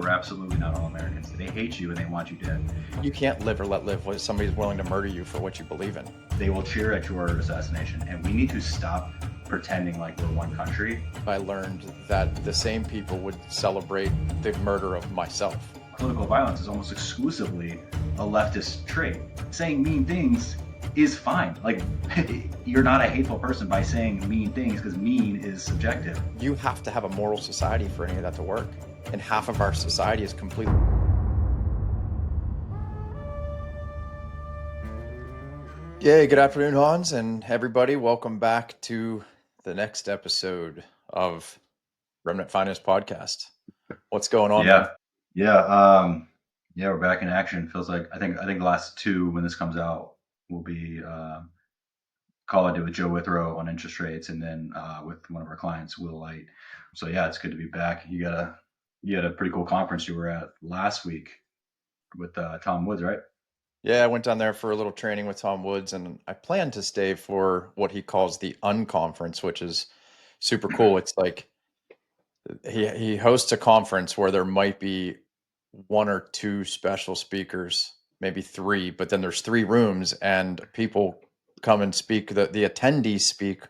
We're absolutely not all Americans. They hate you and they want you dead. You can't live or let live when somebody's willing to murder you for what you believe in. They will cheer at your assassination, and we need to stop pretending like we're one country. I learned that the same people would celebrate the murder of myself. Political violence is almost exclusively a leftist trait. Saying mean things is fine. Like, you're not a hateful person by saying mean things, because mean is subjective. You have to have a moral society for any of that to work. And half of our society is completely... Yay, good afternoon, Hans, and everybody. Welcome back to the next episode of Remnant Finance Podcast. What's going on, man? Yeah, we're back in action. Feels like I think the last two, when this comes out, will be call I did with Joe Withrow on interest rates, and then with one of our clients, Will Light. So yeah, it's good to be back. You had a pretty cool conference you were at last week with Tom Woods, right? Yeah, I went down there for a little training with Tom Woods, and I plan to stay for what he calls the unconference, which is super cool. It's like he hosts a conference where there might be one or two special speakers, maybe three, but then there's three rooms and people come and speak. The attendees speak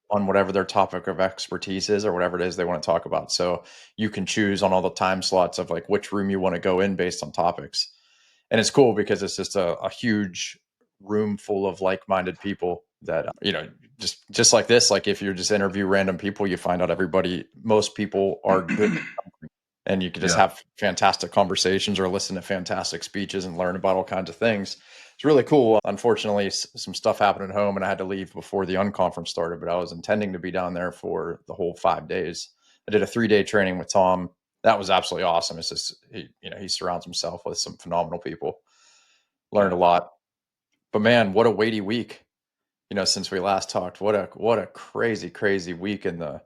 on whatever their topic of expertise is or whatever it is they want to talk about. So you can choose on all the time slots of like which room you want to go in based on topics. And it's cool because it's just a huge room full of like-minded people that, just like this, like if you just interview random people, you find out most people are good and you can just have fantastic conversations or listen to fantastic speeches and learn about all kinds of things. It's really cool. Unfortunately, some stuff happened at home and I had to leave before the unconference started, but I was intending to be down there for the whole 5 days. I did a 3-day training with Tom. That was absolutely awesome. It's just, he surrounds himself with some phenomenal people. Learned a lot, but man, what a weighty week, since we last talked. What a crazy week in the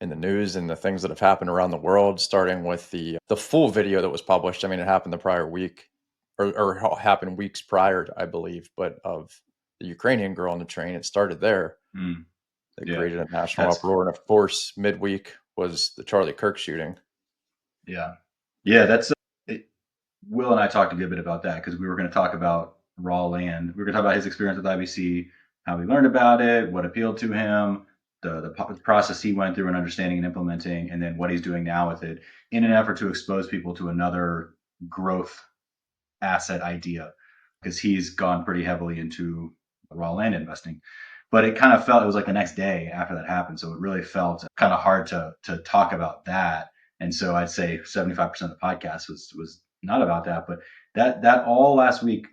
news and the things that have happened around the world, starting with the full video that was published. I mean, it happened the prior week or happened weeks prior, I believe, but of the Ukrainian girl on the train, it started there. It created a national uproar. And of course, midweek was the Charlie Kirk shooting. Yeah, that's Will and I talked a good bit about that because we were going to talk about raw land. We were going to talk about his experience with IBC, how he learned about it, what appealed to him, the process he went through in understanding and implementing, and then what he's doing now with it in an effort to expose people to another growth asset idea, because he's gone pretty heavily into raw land investing. But it kind of felt, it was like the next day after that happened. So it really felt kind of hard to talk about that. And so I'd say 75% of the podcast was not about that, but that all last week,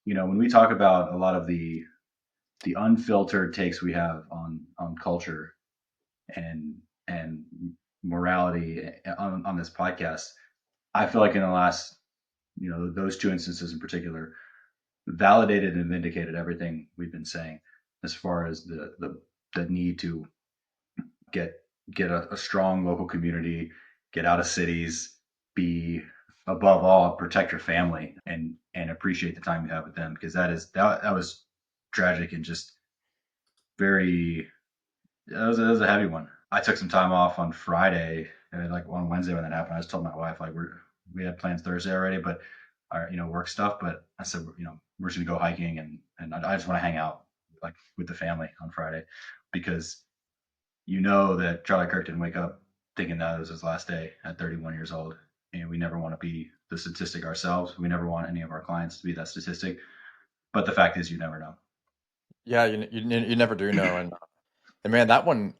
when we talk about a lot of the unfiltered takes we have on culture and morality on this podcast, I feel like in the last, those two instances in particular, validated and vindicated everything we've been saying as far as the need to get a strong local community, get out of cities, be above all protect your family and appreciate the time you have with them, because that was tragic and just very, that was a heavy one. I took some time off on Friday, and like on Wednesday when that happened, I just told my wife like we had plans Thursday already, but our work stuff. But I said we're just gonna go hiking and I just want to hang out like with the family on Friday, because that Charlie Kirk didn't wake up thinking that it was his last day at 31 years old, and we never want to be the statistic ourselves. We never want any of our clients to be that statistic. But the fact is, you never know. Yeah, you never do know, and man, that one,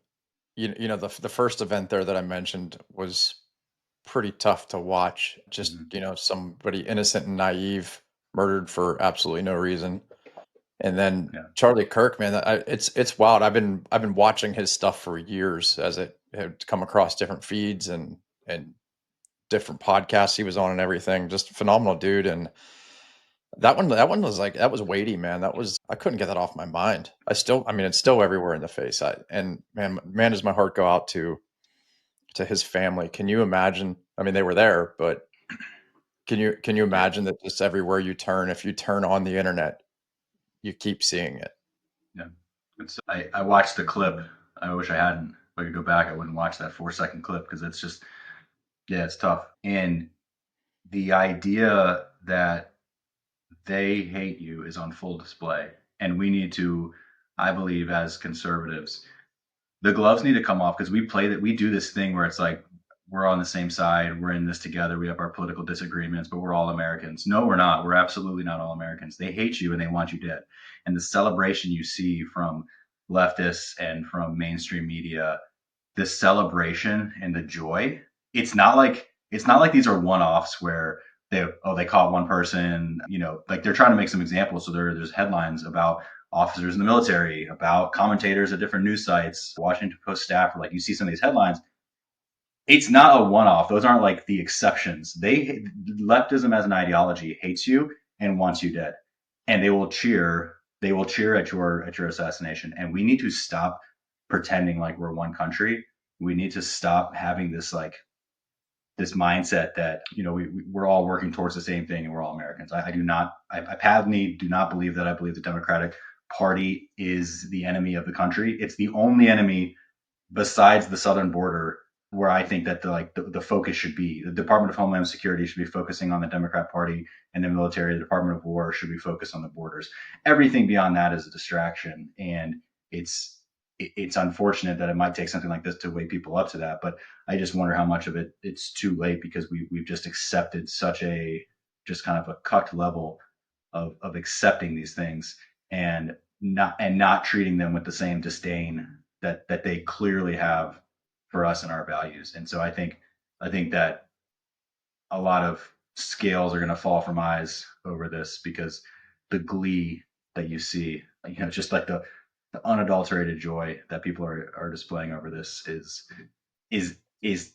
the first event there that I mentioned was pretty tough to watch. Just, somebody innocent and naive murdered for absolutely no reason. And then Charlie Kirk, man, it's wild. I've been watching his stuff for years as it had come across different feeds and different podcasts he was on and everything. Just phenomenal dude. And that one was like, that was weighty, man. I couldn't get that off my mind. It's still everywhere in the face. And man, does my heart go out to his family. Can you imagine? I mean, they were there, but can you imagine that just everywhere you turn, if you turn on the internet, you keep seeing it? Yeah. I watched the clip. I wish I hadn't. If I could go back, I wouldn't watch that 4-second clip, because it's just, it's tough. And the idea that they hate you is on full display. And we need to, I believe, as conservatives, the gloves need to come off because we do this thing where it's like we're on the same side, we're in this together, we have our political disagreements, but we're all Americans. No, we're not. We're absolutely not all Americans. They hate you and they want you dead. And the celebration you see from leftists and from mainstream media, the celebration and the joy, it's not like these are one-offs where they caught one person, like they're trying to make some examples. So there's headlines about officers in the military, about commentators at different news sites, Washington Post staff, or like you see some of these headlines. It's not a one-off. Those aren't like the exceptions. Leftism as an ideology hates you and wants you dead, and they will cheer. They will cheer at your assassination. And we need to stop pretending like we're one country. We need to stop having this mindset that we're all working towards the same thing and we're all Americans. I do not. I patently do not believe that. I believe the Democratic Party is the enemy of the country. It's the only enemy besides the southern border where I think that the focus should be. The Department of Homeland Security should be focusing on the Democrat Party, and the military, the Department of War should be focused on the borders. Everything beyond that is a distraction, and it's unfortunate that it might take something like this to wake people up to that. But I just wonder how much of it's too late because we've just accepted such a just kind of a cucked level of accepting these things and not treating them with the same disdain that they clearly have for us and our values. And so I think that a lot of scales are going to fall from eyes over this because the glee that you see, just like the unadulterated joy that people are displaying over this is It's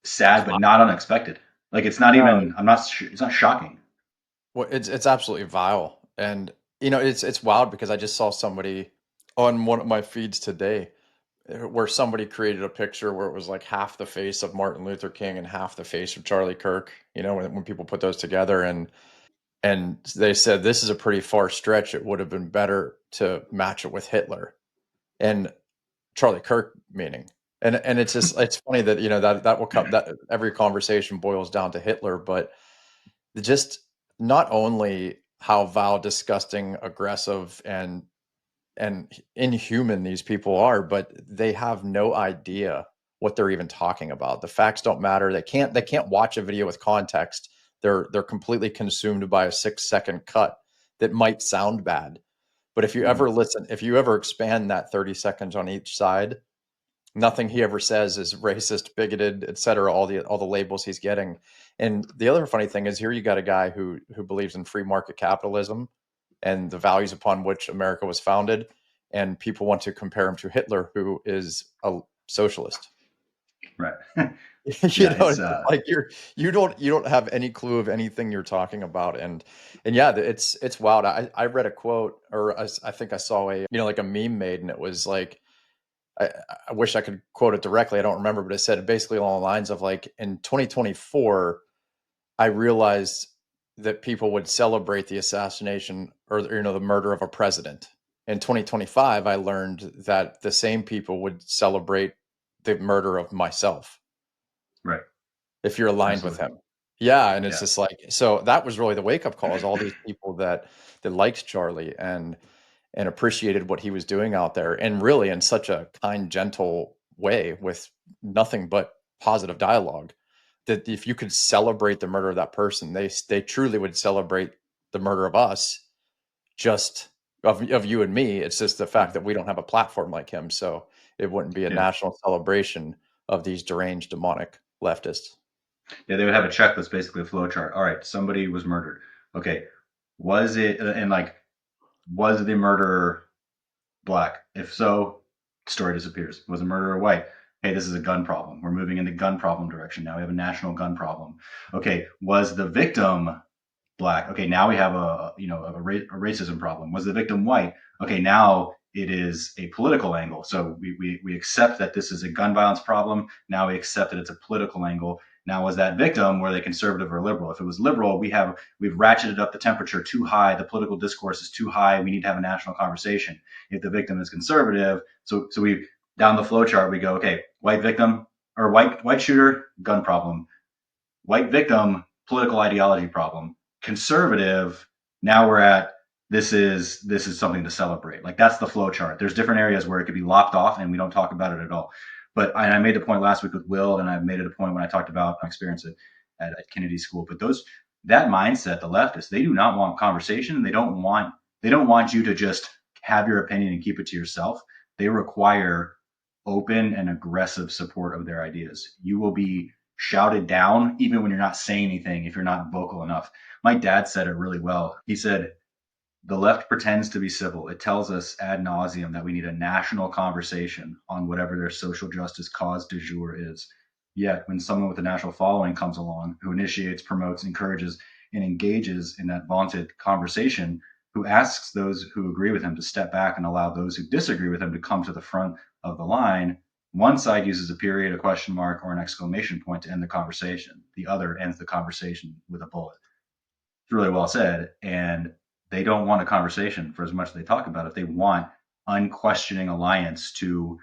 sad but vi- not unexpected. Like it's not no, even I'm not it's not shocking. well, it's absolutely vile, and it's wild because I just saw somebody on one of my feeds today where somebody created a picture where it was like half the face of Martin Luther King and half the face of Charlie Kirk. When people put those together, and they said this is a pretty far stretch. It would have been better to match it with Hitler and Charlie Kirk meaning. And it's funny that that will come, that every conversation boils down to Hitler, but just not only how vile, disgusting, aggressive, and inhuman these people are, but they have no idea what they're even talking about. The facts don't matter. They can't watch a video with context. They're completely consumed by a 6-second cut that might sound bad. But Mhm. if you ever expand that 30 seconds on each side, nothing he ever says is racist, bigoted, etc. All the labels he's getting. And the other funny thing is, here you got a guy who believes in free market capitalism and the values upon which America was founded, and people want to compare him to Hitler, who is a socialist. Right. you Yeah, know, it's it's just like you don't have any clue of anything you're talking about, and yeah, it's wild. I read a quote, or I think I saw like a meme made, and it was like, I, I wish I could quote it directly. I don't remember, but it said basically along the lines of like, in 2024, I realized that people would celebrate the assassination, or the murder of a president. In 2025, I learned that the same people would celebrate the murder of myself right. if you're aligned with Absolutely. him. Yeah, and it's Yeah. just like, so that was really the wake up call, is all these people that liked Charlie and appreciated what he was doing out there, and really in such a kind, gentle way with nothing but positive dialogue, that if you could celebrate the murder of that person, they truly would celebrate the murder of us, just of you and me. It's just the fact Mhm. that we don't have a platform like him, so it wouldn't be a Yeah. national celebration of these deranged demonic leftists. Yeah, they would have a checklist, basically a flow chart. All right, somebody was murdered. Okay, was it and like was the murderer black? If so, story disappears. Was the murderer white? Hey, this is a gun problem. We're moving in the gun problem direction. Now we have a national gun problem. Okay, was the victim black? Okay, now we have a racism problem. Was the victim white? Okay, now it is a political angle. So we accept that this is a gun violence problem. Now we accept that it's a political angle. Now, was that victim, were they conservative or liberal? If it was liberal, we've ratcheted up the temperature too high. The political discourse is too high. We need to have a national conversation. If the victim is conservative, so we down the flow chart we go, okay, white victim or white shooter, gun problem. White victim, political ideology problem. Conservative, now we're at this is something to celebrate. Like that's the flow chart. There's different areas where it could be locked off and we don't talk about it at all. But I made the point last week with Will, and I've made it a point when I talked about my experience at Kennedy School. But that mindset, the leftists, they do not want conversation. They don't want you to just have your opinion and keep it to yourself. They require open and aggressive support of their ideas. You will be shouted down even when you're not saying anything if you're not vocal enough. My dad said it really well. He said, the left pretends to be civil. It tells us ad nauseum that we need a national conversation on whatever their social justice cause du jour is. Yet, when someone with a national following comes along who initiates, promotes, encourages, and engages in that vaunted conversation, who asks those who agree with him to step back and allow those who disagree with him to come to the front of the line, one side uses a period, a question mark, or an exclamation point to end the conversation. The other ends the conversation with a bullet. It's really well said. And they don't want a conversation for as much as they talk about it. They want unquestioning alliance to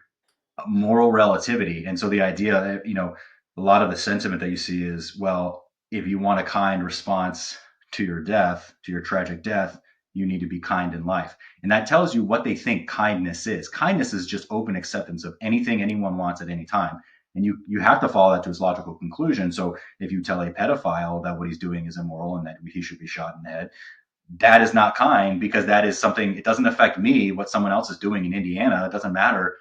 moral relativity. And so the idea, a lot of the sentiment that you see is, well, if you want a kind response to your death, to your tragic death, you need to be kind in life. And that tells you what they think kindness is. Kindness is just open acceptance of anything anyone wants at any time. And you have to follow that to its logical conclusion. So if you tell a pedophile that what he's doing is immoral and that he should be shot in the head, that is not kind, because that is something, it doesn't affect me what someone else is doing in Indiana. It doesn't matter,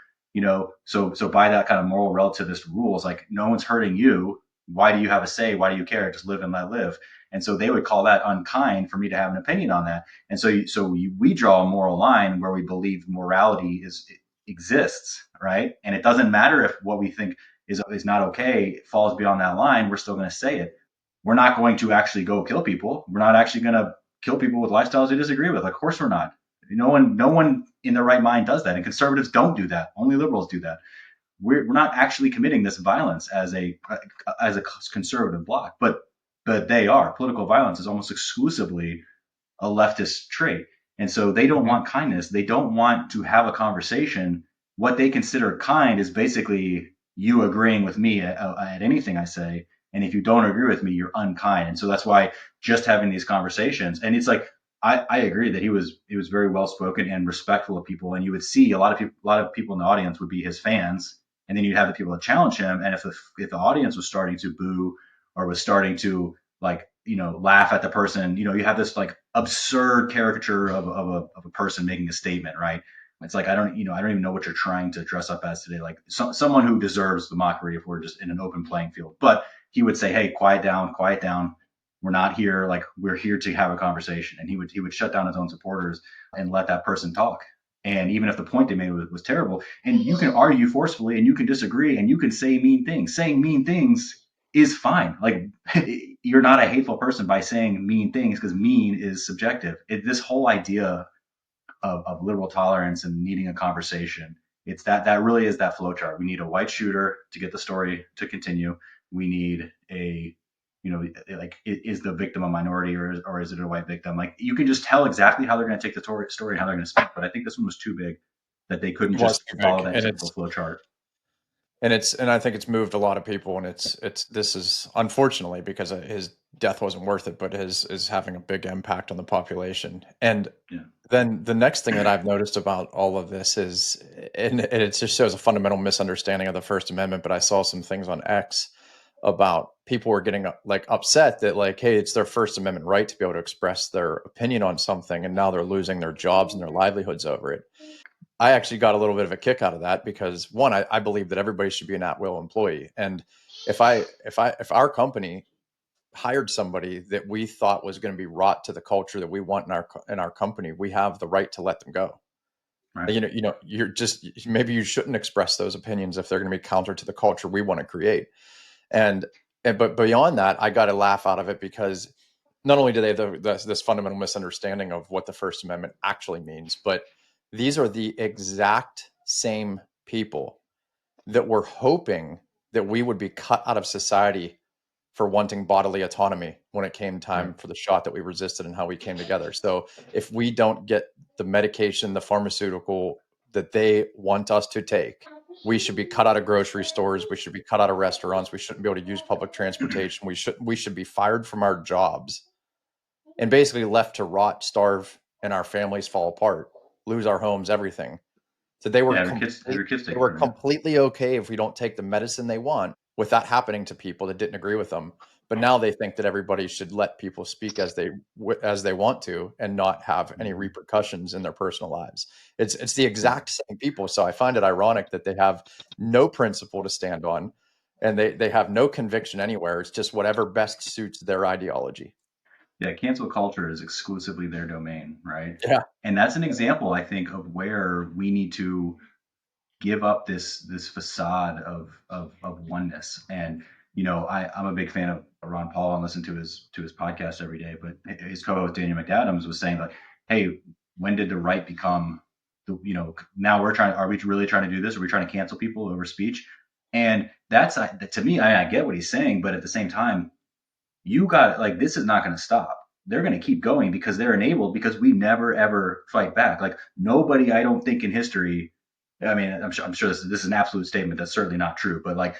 so by that kind of moral relativist rules, like no one's hurting you. Why do you have a say? Why do you care? Just live and let live. And so they would call that unkind for me to have an opinion on that. And we draw a moral line where we believe morality exists, right? And it doesn't matter if what we think is not okay falls beyond that line. We're still going to say it. We're not going to actually go kill people. We're not actually going to kill people with lifestyles we disagree with. Of course we're not. No one in their right mind does that. And conservatives don't do that. Only liberals do that. We're not actually committing this violence as a conservative bloc, but they are. Political violence is almost exclusively a leftist trait. And so they don't want kindness. They don't want to have a conversation. What they consider kind is basically you agreeing with me at anything I say. And if you don't agree with me, you're unkind. And so that's why just having these conversations, and it's like, I agree that he was very well spoken and respectful of people. And you would see a lot of people in the audience would be his fans. And then you'd have the people that challenge him. And if the audience was starting to boo or was starting to laugh at the person, you have this like absurd caricature of a person making a statement, right? It's like, I don't even know what you're trying to dress up as today. Like someone who deserves the mockery if we're just in an open playing field. But he would say, hey, quiet down. We're not here. Like, we're here to have a conversation. And he would shut down his own supporters and let that person talk. And even if the point they made was terrible, and you can argue forcefully and you can disagree and you can say mean things. Saying mean things is fine. Like, you're not a hateful person by saying mean things, because mean is subjective. This whole idea of liberal tolerance and needing a conversation, it's that really is that flow chart. We need a white shooter to get the story to continue. We need like, is the victim a minority or is it a white victim? Like, you can just tell exactly how they're going to take the story and how they're going to speak. But I think this one was too big that they couldn't It was just too follow big, that and typical flow chart. and I think it's moved a lot of people, and this is unfortunately because his death wasn't worth it, but is having a big impact on the population. And Yeah. then the next thing that I've noticed about all of this is, and it just shows a fundamental misunderstanding of the First Amendment. But I saw some things on X about people were getting like upset that, like, hey, it's their First Amendment right to be able to express their opinion on something, and now they're losing their jobs and their livelihoods over it. I actually got a little bit of a kick out of that because, one, I believe that everybody should be an at-will employee, and if our company hired somebody that we thought was going to be wrought to the culture that we want in our company, we have the right to let them go. Right. You're just, maybe you shouldn't express those opinions if they're going to be counter to the culture we want to create. And but beyond that, I got a laugh out of it because not only do they have this fundamental misunderstanding of what the First Amendment actually means, but these are the exact same people that were hoping that we would be cut out of society for wanting bodily autonomy when it came Right. time for the shot that we resisted and how we came together. So if we don't get the medication, the pharmaceutical that they want us to take, we should be cut out of grocery stores. We should be cut out of restaurants. We shouldn't be able to use public transportation. We should be fired from our jobs and basically left to rot, starve, and our families fall apart, lose our homes, everything. So Yeah, have your kids they taken were from you. completely okay if we don't take the medicine they want with that happening to people that didn't agree with them. But now they think that everybody should let people speak as they want to and not have any Mhm. repercussions in their personal lives. It's the Yeah. exact same people. So I find it ironic that they have no principle to stand on and they have no conviction anywhere. It's just whatever best suits their ideology. Yeah, cancel culture is exclusively their domain, right? Yeah. And that's an example, I think, of where we need to give up this facade of oneness. And I'm a big fan of Ron Paul and listen to his podcast every day. But his co-host Daniel McAdams was saying like, hey, when did the right become now are we really trying to do this? Are we trying to cancel people over speech? And that's to me, I get what he's saying, but at the same time, you got like this is not going to stop. They're going to keep going because they're enabled because we never ever fight back. Like nobody, I don't think in history. I mean, I'm sure this is an absolute statement. That's certainly not true. But like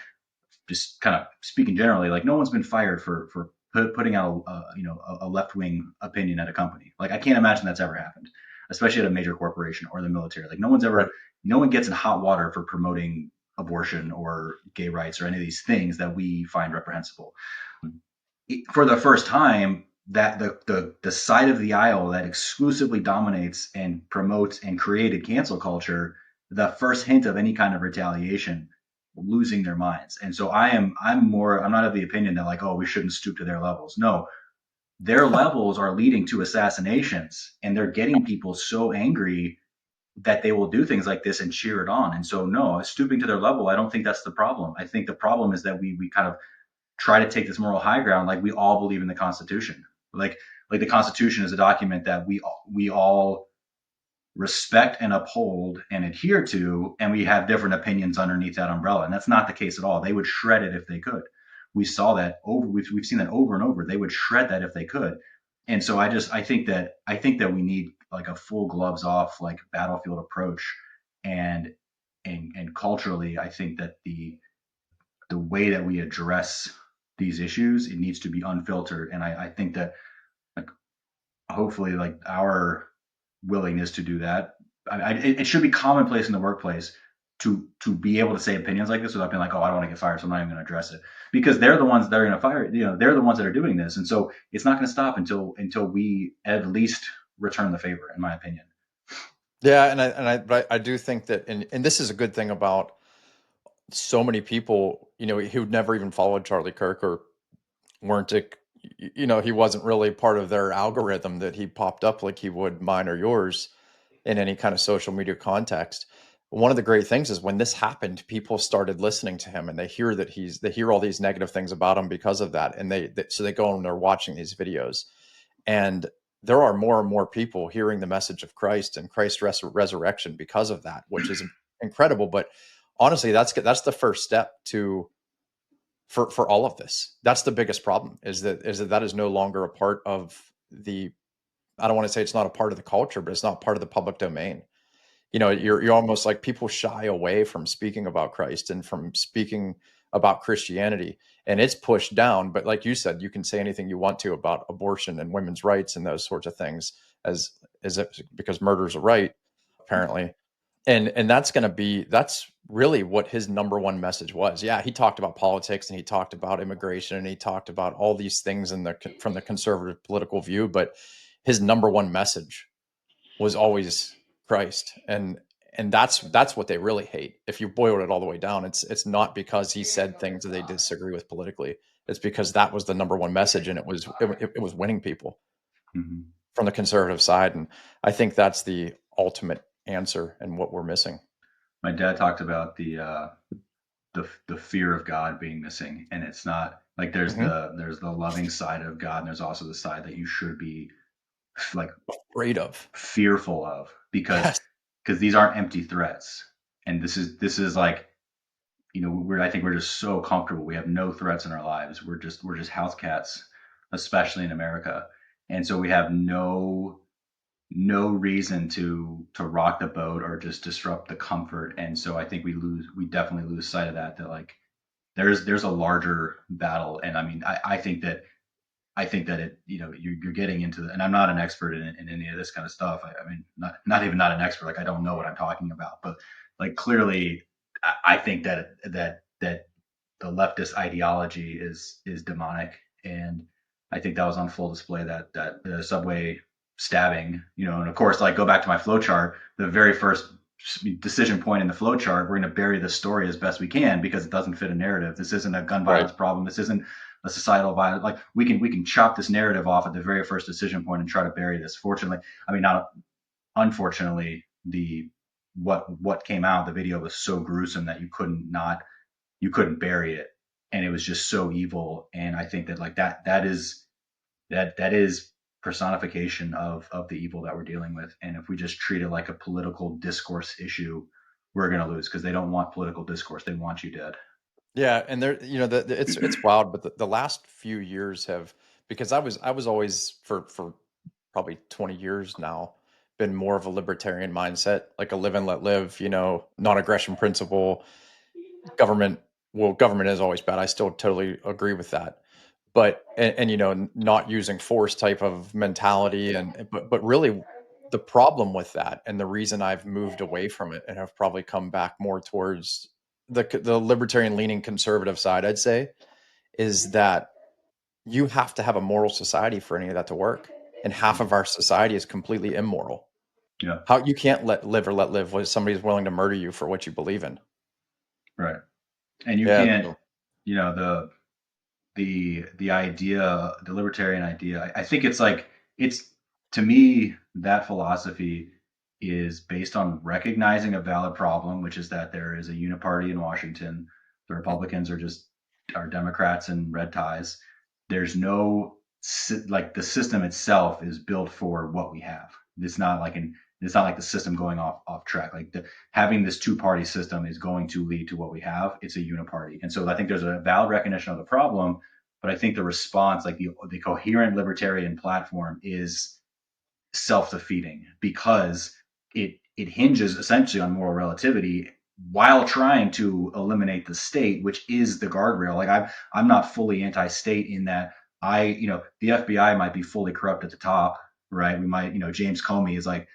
just kind of speaking generally, like no one's been fired for putting out a left wing opinion at a company. Like I can't imagine that's ever happened, especially at a major corporation or the military. Like Right. no one gets in hot water for promoting abortion or gay rights or any of these things that we find reprehensible. For the first time, that the side of the aisle that exclusively dominates and promotes and created cancel culture, the first hint of any kind of retaliation, losing their minds. And so I'm not of the opinion that like, oh, we shouldn't stoop to their levels. No, their levels are leading to assassinations and they're getting people so angry that they will do things like this and cheer it on. And so no, stooping to their level, I don't think that's the problem. I think the problem is that we kind of try to take this moral high ground, like we all believe in the Constitution. Like the Constitution is a document that we all respect and uphold and adhere to, and we have different opinions underneath that umbrella. And that's not the case at all. They would shred it if they could. We saw that over. We've seen that over and over. They would shred that if they could. And so I think that we need like a full gloves off like battlefield approach, and and culturally, I think that the way that we address these issues, it needs to be unfiltered. And I think that like hopefully like our willingness to do that, it should be commonplace in the workplace to be able to say opinions like this without being like, oh, I don't want to get fired, so I'm not even going to address it because they're the ones that are going to fire. They're the ones that are doing this, and so it's not going to stop until we at least return the favor, in my opinion. Yeah, but I do think that, and this is a good thing about so many people, who never even followed Charlie Kirk or weren't, he wasn't really part of their algorithm that he popped up like he would mine or yours in any kind of social media context. One of the great things is when this happened, people started listening to him and they hear all these negative things about him because of that. And so they go and they're watching these videos. And there are more and more people hearing the message of Christ and Christ's resurrection because of that, which is incredible. But honestly, that's the first step for all of this. That's the biggest problem that is no longer a part of the. I don't want to say it's not a part of the culture, but it's not part of the public domain. You're almost like people shy away from speaking about Christ and from speaking about Christianity, and it's pushed down. But like you said, you can say anything you want to about abortion and women's rights and those sorts of things, as it, because murder's a right, apparently. And that's really what his number one message was. Yeah, he talked about politics and he talked about immigration and he talked about all these things from the conservative political view, but his number one message was always Christ. And that's what they really hate. If you boiled it all the way down, it's not because he said things that they disagree with politically. It's because that was the number one message, and it was winning people Mm-hmm. from the conservative side. And I think that's the ultimate answer and what we're missing. My dad talked about the fear of God being missing, and it's not like Hmm. there's the loving side of God, and there's also the side that you should be like Afraid of. fearful of Yes. because these aren't empty threats, and this is like I think we're just so comfortable. We have no threats in our lives. We're just house cats, especially in America, and so we have no no reason to rock the boat or just disrupt the comfort. And so I think we definitely lose sight of that like there's a larger battle. And I mean, I think that it, you're getting into and I'm not an expert in any of this kind of stuff. I mean, not even not an expert. Like I don't know what I'm talking about, but like clearly, I think that the leftist ideology is demonic, and I think that was on full display that the subway stabbing, and of course, like go back to my flowchart, the very first decision point in the flowchart, we're going to bury the story as best we can because it doesn't fit a narrative. This isn't a gun Right. violence problem. This isn't a societal violence. Like we can chop this narrative off at the very first decision point and try to bury this. Fortunately, I mean not unfortunately, the what came out, the video was so gruesome that you couldn't bury it, and it was just so evil. And I think that like that is personification of the evil that we're dealing with. And if we just treat it like a political discourse issue, we're going to lose because they don't want political discourse. They want you dead. Yeah, and there, it's wild, but the last few years have, because I was always for probably 20 years now been more of a libertarian mindset, like a live and let live, non-aggression principle. Government, well, government is always bad. I still totally agree with that. But not using force type of mentality, but really the problem with that, and the reason I've moved away from it and have probably come back more towards the libertarian leaning conservative side, I'd say, is that you have to have a moral society for any of that to work. And half of our society is completely immoral. Yeah, How you can't let live when somebody's willing to murder you for what you believe in. right. And you Yeah. can't, So the idea, the libertarian idea. I think it's like it's to me that philosophy is based on recognizing a valid problem, which is that there is a uniparty in Washington. The Republicans are Democrats and red ties. There's no like the system itself is built for what we have. It's not like it's not like the system going off track. Like having this two-party system is going to lead to what we have. It's a uniparty, and so I think there's a valid recognition of the problem, but I think the response, like the coherent libertarian platform, is self-defeating because it hinges essentially on moral relativity while trying to eliminate the state, which is the guardrail. Like I'm not fully anti-state in that the FBI might be fully corrupt at the top, right? We might, James Comey is like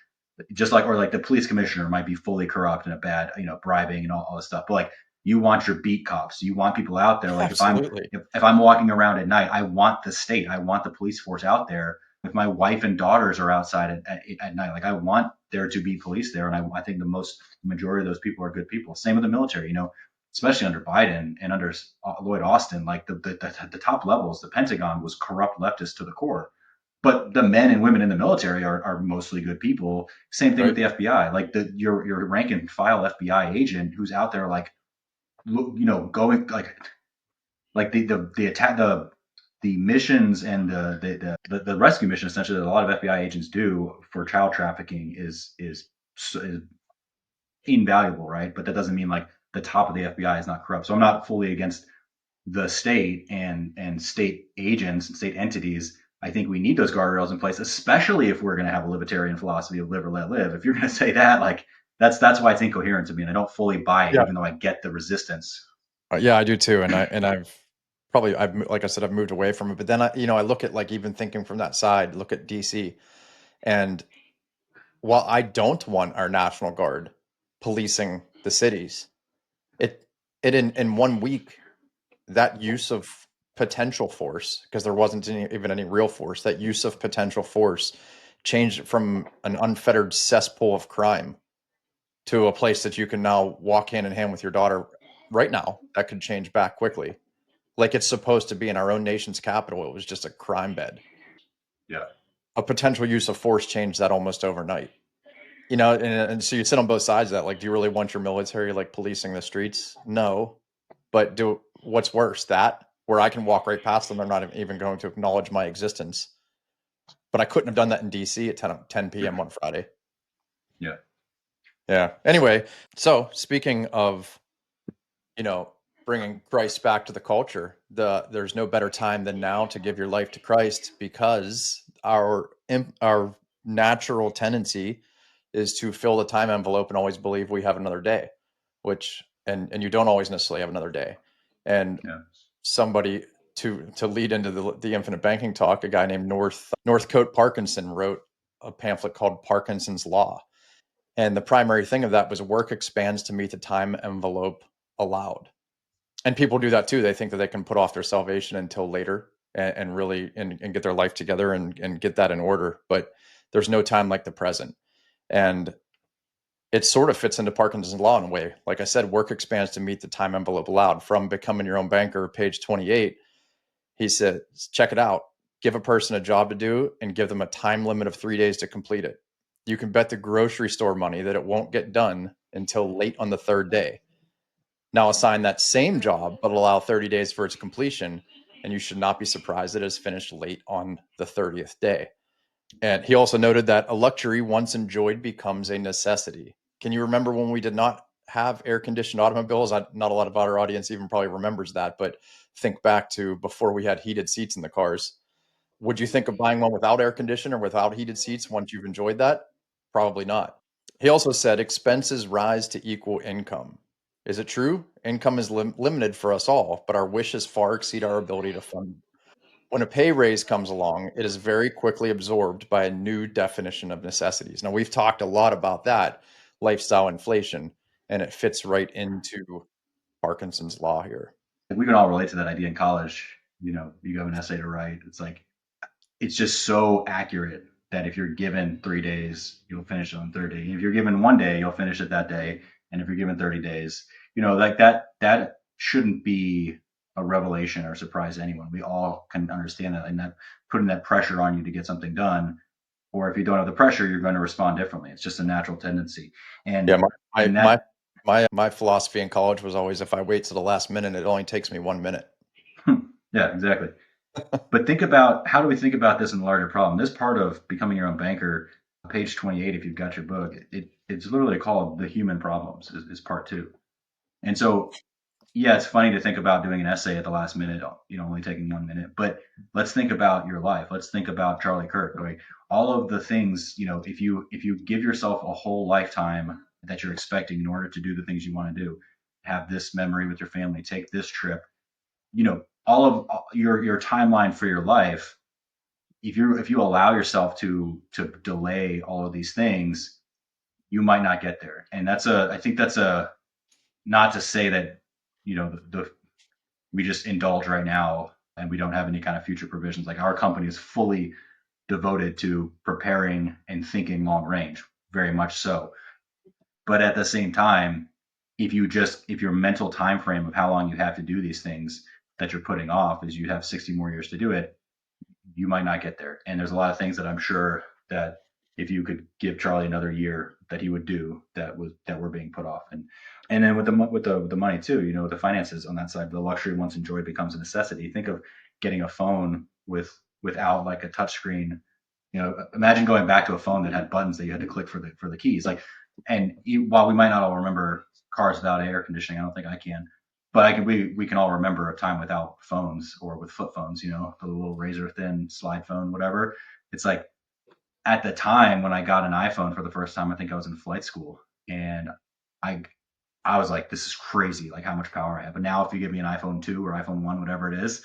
just like or like the police commissioner might be fully corrupt and a bad, bribing and all this stuff. But like you want your beat cops, you want people out there. Like absolutely. if I'm walking around at night, I want the state, I want the police force out there. If my wife and daughters are outside at night, like I want there to be police there, and I think the majority of those people are good people. Same with the military, especially under Biden and under Lloyd Austin, like the top levels, the Pentagon was corrupt leftists to the core. But the men and women in the military are mostly good people. Same thing with Right. the FBI. Like your rank and file FBI agent who's out there like going like the attack the missions and the rescue mission essentially that a lot of FBI agents do for child trafficking is invaluable, right? But that doesn't mean like the top of the FBI is not corrupt. So I'm not fully against the state and state agents and state entities. I think we need those guardrails in place, especially if we're going to have a libertarian philosophy of live or let live. If you're going to say that, like that's why it's incoherent to me, and I don't fully buy it, Yeah. even though I get the resistance. Yeah, I do too. Like I said, I've moved away from it. But then I look at, like, even thinking from that side, look at DC. And while I don't want our National Guard policing the cities, it it in 1 week, that use of potential force, because there wasn't even any real force, that use of potential force changed it from an unfettered cesspool of crime to a place that you can now walk hand in hand with your daughter right now. That could change back quickly. Like it's supposed to be in our own nation's capital. It was just a crime bed. Yeah, A potential use of force changed that almost overnight. And so you sit on both sides of that. Like, do you really want your military like policing the streets? No. But what's worse, that where I can walk right past them, they're not even going to acknowledge my existence. But I couldn't have done that in DC at 10 p.m. on Friday. yeah, Yeah. Anyway, so speaking of, you know, bringing Christ back to the culture, there's no better time than now to give your life to Christ, because our natural tendency is to fill the time envelope and always believe we have another day, which and you don't always necessarily have another day. And Yeah. somebody to lead into the infinite banking talk, a guy named Northcote Parkinson wrote a pamphlet called Parkinson's Law. And the primary thing of that was work expands to meet the time envelope allowed. And people do that too. They think that they can put off their salvation until later and really and get their life together and get that in order. But there's no time like the present. And it sort of fits into Parkinson's law in a way. Like I said, work expands to meet the time envelope allowed. From Becoming Your Own Banker, page 28, he said, check it out. Give a person a job to do and give them a time limit of 3 days to complete it. You can bet the grocery store money that it won't get done until late on the third day. Now assign that same job, but allow 30 days for its completion, and you should not be surprised that it is finished late on the 30th day. And he also noted that a luxury once enjoyed becomes a necessity. Can you remember when we did not have air-conditioned automobiles? Not a lot of our audience even probably remembers that, but think back to before we had heated seats in the cars. Would you think of buying one without air conditioner or without heated seats once you've enjoyed that? Probably not. He also said expenses rise to equal income. Is it true? Income is limited for us all, but our wishes far exceed our ability to fund. When a pay raise comes along, it is very quickly absorbed by a new definition of necessities. Now, we've talked a lot about that lifestyle inflation, and it fits right into Parkinson's law here. We can all relate to that idea in college. You know, you have an essay to write. It's like, it's just so accurate that if you're given 3 days, you'll finish it on the third day. If you're given one day, you'll finish it that day. And if you're given 30 days, you know, like that shouldn't be a revelation or surprise to anyone. We all can understand that, and that putting that pressure on you to get something done, or if you don't have the pressure, you're going to respond differently. It's just a natural tendency. Yeah, And my and my that my philosophy in college was always if I wait to the last minute, it only takes me 1 minute. yeah, exactly. But think about, how do we think about this in the larger problem? This part of Becoming Your Own Banker, page 28, if you've got your book, it's literally called The Human Problems, is part two. And so, yeah, it's funny to think about doing an essay at the last minute, you know, only taking 1 minute. But let's think about your life. Let's think about Charlie Kirk. Like all of the things, you know, if you give yourself a whole lifetime that you're expecting in order to do the things you want to do, have this memory with your family, take this trip, you know, all of your timeline for your life, if you allow yourself to delay all of these things, you might not get there. And I think that's a, not to say that, you know, we just indulge right now and we don't have any kind of future provisions. Like our company is fully devoted to preparing and thinking long range, very much so. But at the same time, if your mental time frame of how long you have to do these things that you're putting off is you have 60 more years to do it, you might not get there. And there's a lot of things that I'm sure that if you could give Charlie another year, that he would do, that were being put off. And then with the money too, you know, the finances on that side, the luxury once enjoyed becomes a necessity. Think of getting a phone without like a touch screen. You know, imagine going back to a phone that had buttons that you had to click for the keys. Like, and while we might not all remember cars without air conditioning, I don't think I can, but we can all remember a time without phones or with flip phones, you know, the little razor thin slide phone, whatever. It's like at the time when I got an iPhone for the first time, I think I was in flight school, and I I was like, this is crazy, like how much power I have. But now if you give me an iPhone 2 or iPhone 1, whatever it is,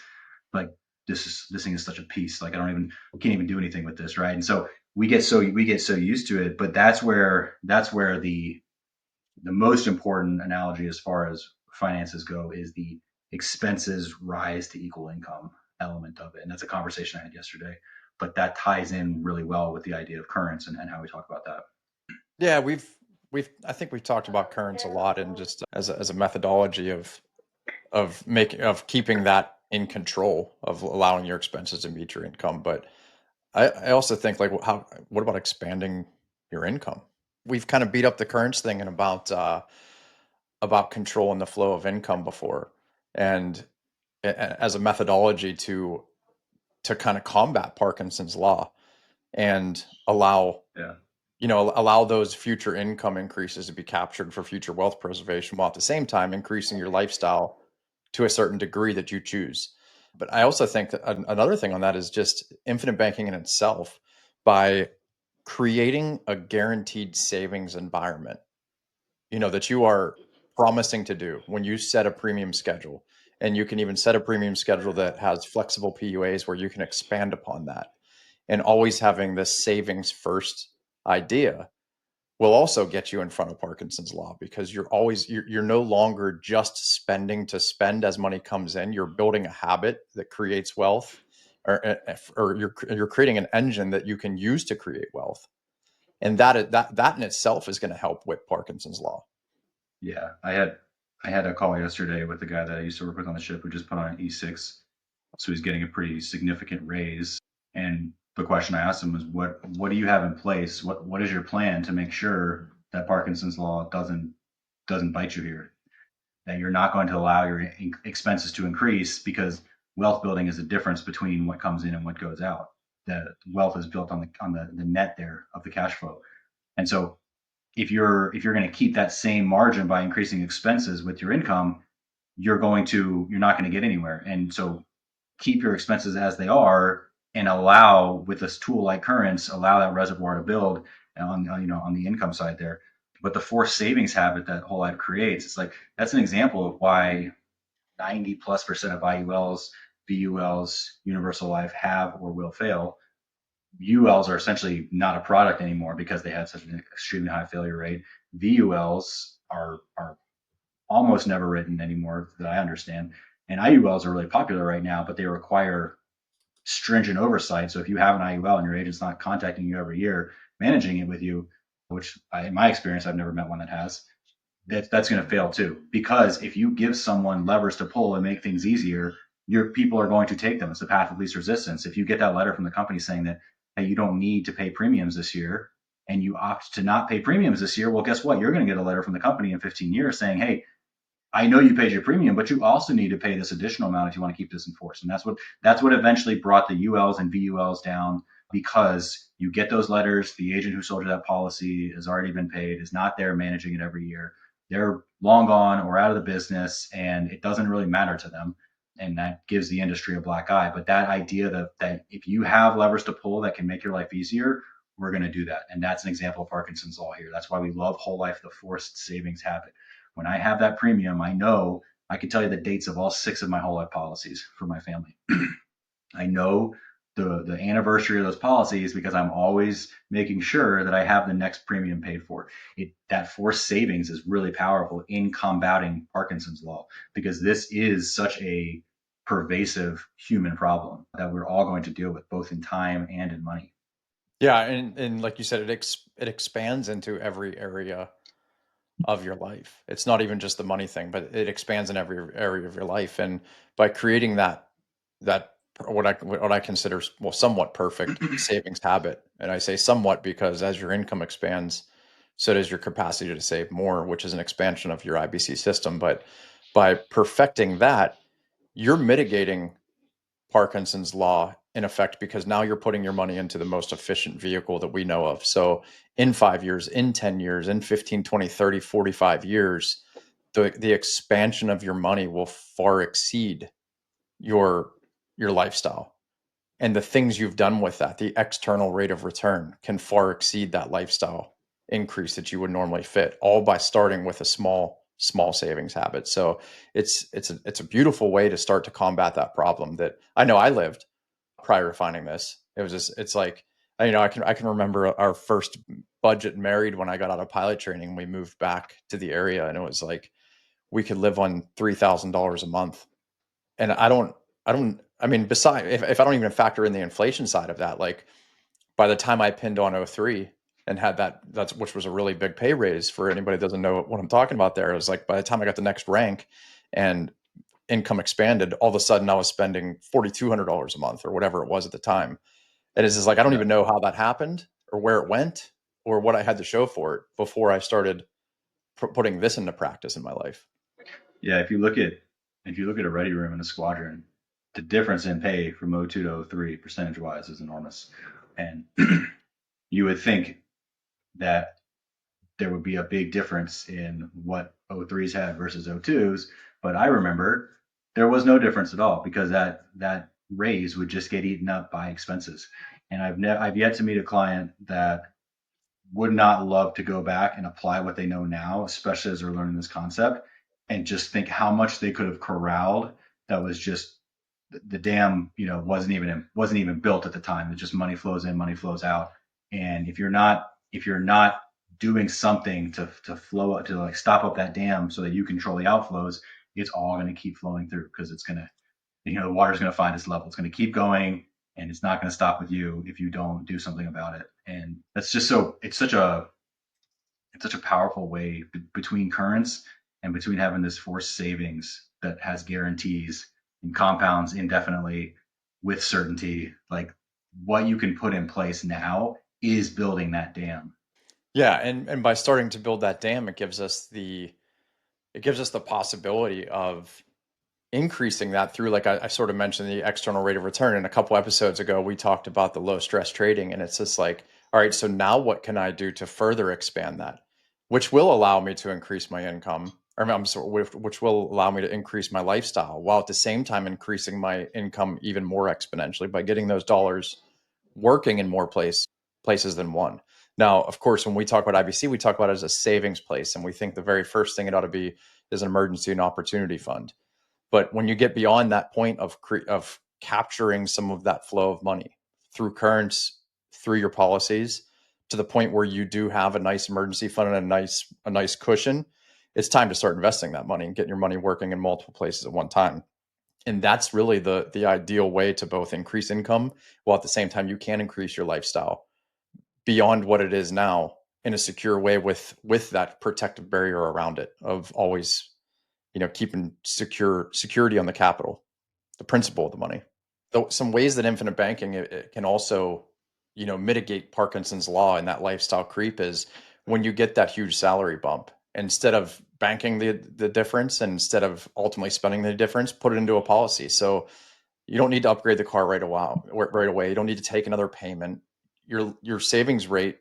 like this thing is such a piece. Like can't even do anything with this, right? And so we get so used to it, but that's where the most important analogy as far as finances go is the expenses rise to equal income element of it. And that's a conversation I had yesterday. But that ties in really well with the idea of currents and how we talk about that. Yeah, we've I think we've talked about currents a lot and just as a methodology of keeping that in control of allowing your expenses to meet your income. But I also think like what about expanding your income? We've kind of beat up the currents thing and about control and the flow of income before, and as a methodology to kind of combat Parkinson's law and Yeah. allow those future income increases to be captured for future wealth preservation while at the same time increasing your lifestyle to a certain degree that you choose. But I also think that another thing on that is just infinite banking in itself by creating a guaranteed savings environment, that you are promising to do when you set a premium schedule. And you can even set a premium schedule that has flexible PUAs where you can expand upon that. And always having this savings first idea will also get you in front of Parkinson's law, because you're no longer just spending to spend as money comes in. You're building a habit that creates wealth, or you're creating an engine that you can use to create wealth. And that in itself is going to help with Parkinson's law. Yeah, I had a call yesterday with the guy that I used to work with on the ship who just put on an E6, so he's getting a pretty significant raise. And the question I asked him was, what do you have in place? What is your plan to make sure that Parkinson's law doesn't bite you here? That you're not going to allow your expenses to increase, because wealth building is the difference between what comes in and what goes out. The wealth is built on the net there of the cash flow. And so if you're going to keep that same margin by increasing expenses with your income, you're not going to get anywhere. And so keep your expenses as they are, and allow, with this tool like currents, allow that reservoir to build on the income side there. But the forced savings habit that whole life creates, it's like, that's an example of why 90+% of IULs, VULs, universal life have or will fail. ULs are essentially not a product anymore because they have such an extremely high failure rate. VULs are almost never written anymore that I understand. And IULs are really popular right now, but they require stringent oversight. So if you have an IUL and your agent's not contacting you every year, managing it with you, which in my experience, I've never met one that has, that's going to fail too. Because if you give someone levers to pull and make things easier, your people are going to take them. It's the path of least resistance. If you get that letter from the company saying that, hey, you don't need to pay premiums this year, and you opt to not pay premiums this year, well, guess what? You're going to get a letter from the company in 15 years saying, hey, I know you paid your premium, but you also need to pay this additional amount if you want to keep this in force. And that's what eventually brought the ULs and VULs down, because you get those letters. The agent who sold you that policy has already been paid, is not there managing it every year. They're long gone or out of the business, and it doesn't really matter to them. And that gives the industry a black eye. But that idea that if you have levers to pull that can make your life easier, we're going to do that. And that's an example of Parkinson's law here. That's why we love whole life, the forced savings habit. When I have that premium, I know I can tell you the dates of all 6 of my whole life policies for my family. I know the anniversary of those policies because I'm always making sure that I have the next premium paid for. That forced savings is really powerful in combating Parkinson's law, because this is such a pervasive human problem that we're all going to deal with, both in time and in money. Yeah, and like you said, it expands into every area of your life. It's not even just the money thing, but it expands in every area of your life. And by creating that what I consider, well, somewhat perfect savings habit, and I say somewhat because as your income expands, so does your capacity to save more, which is an expansion of your IBC system. But by perfecting that, you're mitigating Parkinson's law in effect, because now you're putting your money into the most efficient vehicle that we know of. So in 5 years, in 10 years, in 15, 20, 30, 45 years, the expansion of your money will far exceed your lifestyle. And the things you've done with that, the external rate of return, can far exceed that lifestyle increase that you would normally fit, all by starting with a small savings habit. So it's a beautiful way to start to combat that problem that I know I lived prior to finding this. It was just, it's like, I can remember our first budget married when I got out of pilot training. We moved back to the area, and it was like we could live on $3,000 a month. And I mean, besides, if I don't even factor in the inflation side of that, like by the time I pinned on O3 and had which was a really big pay raise for anybody that doesn't know what I'm talking about there. It was like by the time I got the next rank and income expanded, all of a sudden I was spending $4,200 a month or whatever it was at the time. And it's just like, I don't Yeah. even know how that happened or where it went or what I had to show for it before I started putting this into practice in my life. Yeah, if you look at a ready room and a squadron, the difference in pay from O2 to O3 percentage wise is enormous. And you would think that there would be a big difference in what O3s had versus O2s, but I remember there was no difference at all, because that raise would just get eaten up by expenses. And I've yet to meet a client that would not love to go back and apply what they know now, especially as they're learning this concept, and just think how much they could have corralled that was just the dam, wasn't even built at the time. It's just money flows in, money flows out. And if you're not doing something to flow to like stop up that dam so that you control the outflows, it's all going to keep flowing through because it's going to, the water's going to find its level. It's going to keep going, and it's not going to stop with you if you don't do something about it. And that's just so it's such a powerful way between currents and between having this forced savings that has guarantees and compounds indefinitely with certainty. Like what you can put in place now is building that dam. Yeah, and by starting to build that dam, it gives us the possibility of increasing that through, like I sort of mentioned, the external rate of return. And a couple episodes ago, we talked about the low stress trading, and it's just like, all right, so now what can I do to further expand that, which will allow me to increase my income, or I'm sorry, which will allow me to increase my lifestyle while at the same time increasing my income even more exponentially by getting those dollars working in more places than one. Now, of course, when we talk about IBC, we talk about it as a savings place, and we think the very first thing it ought to be is an emergency and opportunity fund. But when you get beyond that point of capturing some of that flow of money through currents, through your policies, to the point where you do have a nice emergency fund and a nice cushion, it's time to start investing that money and getting your money working in multiple places at one time. And that's really the ideal way to both increase income while at the same time you can increase your lifestyle beyond what it is now in a secure way with that protective barrier around it of always, keeping security on the capital, the principal of the money. Though some ways that infinite banking it can also, mitigate Parkinson's law and that lifestyle creep is when you get that huge salary bump, instead of banking the difference and instead of ultimately spending the difference, put it into a policy. So you don't need to upgrade the car right away. Right away, you don't need to take another payment. Your savings rate,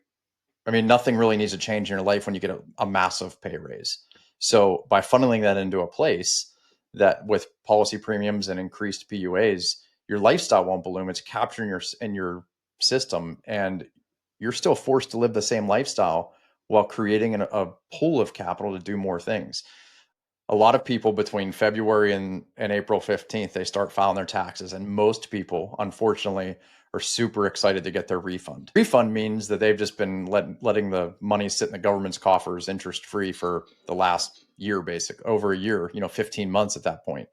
I mean, nothing really needs to change in your life when you get a massive pay raise. So by funneling that into a place that with policy premiums and increased PUAs, your lifestyle won't balloon. It's capturing your system, and you're still forced to live the same lifestyle while creating a pool of capital to do more things. A lot of people between February and April 15th, they start filing their taxes. And most people, unfortunately, are super excited to get their refund. Refund means that they've just been letting the money sit in the government's coffers interest free for the last year, over a year, 15 months at that point.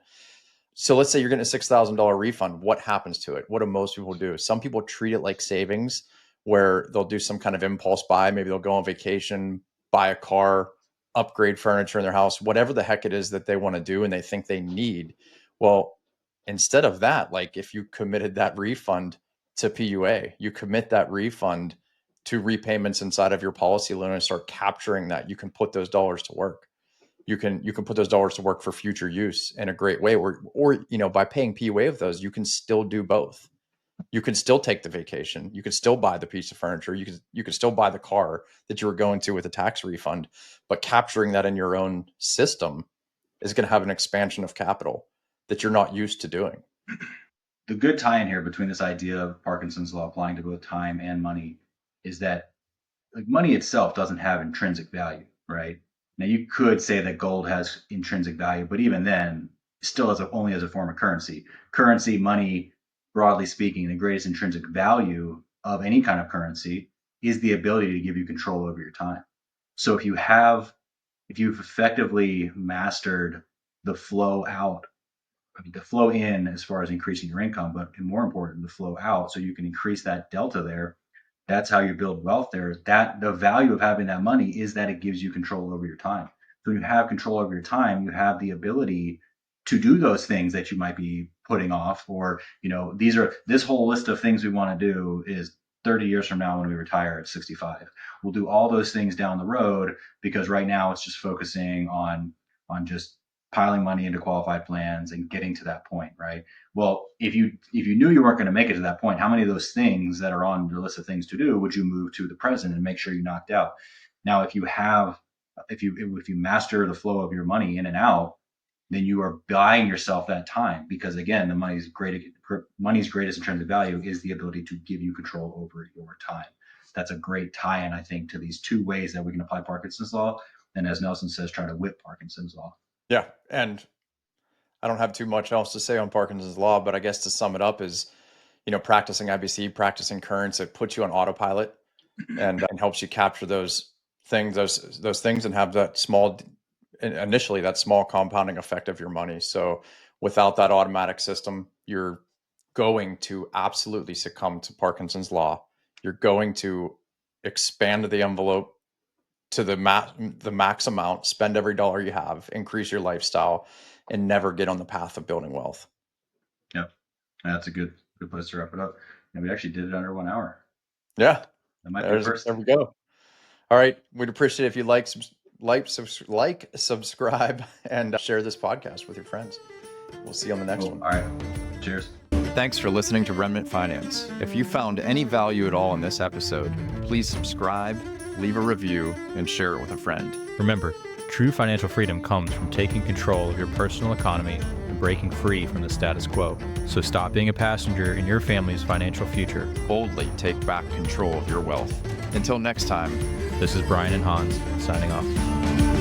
So let's say you're getting a $6,000 refund. What happens to it? What do most people do? Some people treat it like savings, where they'll do some kind of impulse buy. Maybe they'll go on vacation, buy a car, upgrade furniture in their house, whatever the heck it is that they want to do and they think they need. Well, instead of that, like if you committed that refund to PUA, you commit that refund to repayments inside of your policy loan and start capturing that, you can put those dollars to work. You can put those dollars to work for future use in a great way, or by paying PUA of those, you can still do both. You can still take the vacation, you could still buy the piece of furniture, you could still buy the car that you were going to with a tax refund, but capturing that in your own system is going to have an expansion of capital that you're not used to doing. The good tie in here between this idea of Parkinson's law applying to both time and money is that like money itself doesn't have intrinsic value, right? Now you could say that gold has intrinsic value, but even then, still only as a form of currency. Currency, money, broadly speaking, the greatest intrinsic value of any kind of currency is the ability to give you control over your time. So if you've effectively mastered the flow out, I mean, the flow in as far as increasing your income, but more important, the flow out, so you can increase that delta there. That's how you build wealth there. That the value of having that money is that it gives you control over your time. So when you have control over your time, you have the ability to do those things that you might be putting off, or this whole list of things we want to do is 30 years from now when we retire at 65. We'll do all those things down the road because right now it's just focusing on just piling money into qualified plans and getting to that point, right? Well, if you knew you weren't going to make it to that point, how many of those things that are on your list of things to do would you move to the present and make sure you knocked out? Now, if you master the flow of your money in and out, then you are buying yourself that time, because again, the money's greatest intrinsic value is the ability to give you control over your time. That's a great tie-in, I think, to these two ways that we can apply Parkinson's law, and as Nelson says, try to whip Parkinson's law. Yeah, and I don't have too much else to say on Parkinson's law, but I guess to sum it up is, practicing IBC, practicing currents, it puts you on autopilot and helps you capture those things, and have initially that small compounding effect of your money. So without that automatic system, you're going to absolutely succumb to Parkinson's law. You're going to expand the envelope to the max amount, spend every dollar you have, increase your lifestyle, and never get on the path of building wealth. Yep. That's a good place to wrap it up. And we actually did it under 1 hour. Yeah. That might be first. There we go. All right. We'd appreciate it if you like, subscribe, and share this podcast with your friends. We'll see you on the next one. All right. Cheers. Thanks for listening to Remnant Finance. If you found any value at all in this episode, please subscribe, leave a review, and share it with a friend. Remember, true financial freedom comes from taking control of your personal economy and breaking free from the status quo. So stop being a passenger in your family's financial future. Boldly take back control of your wealth. Until next time, this is Brian and Hans signing off.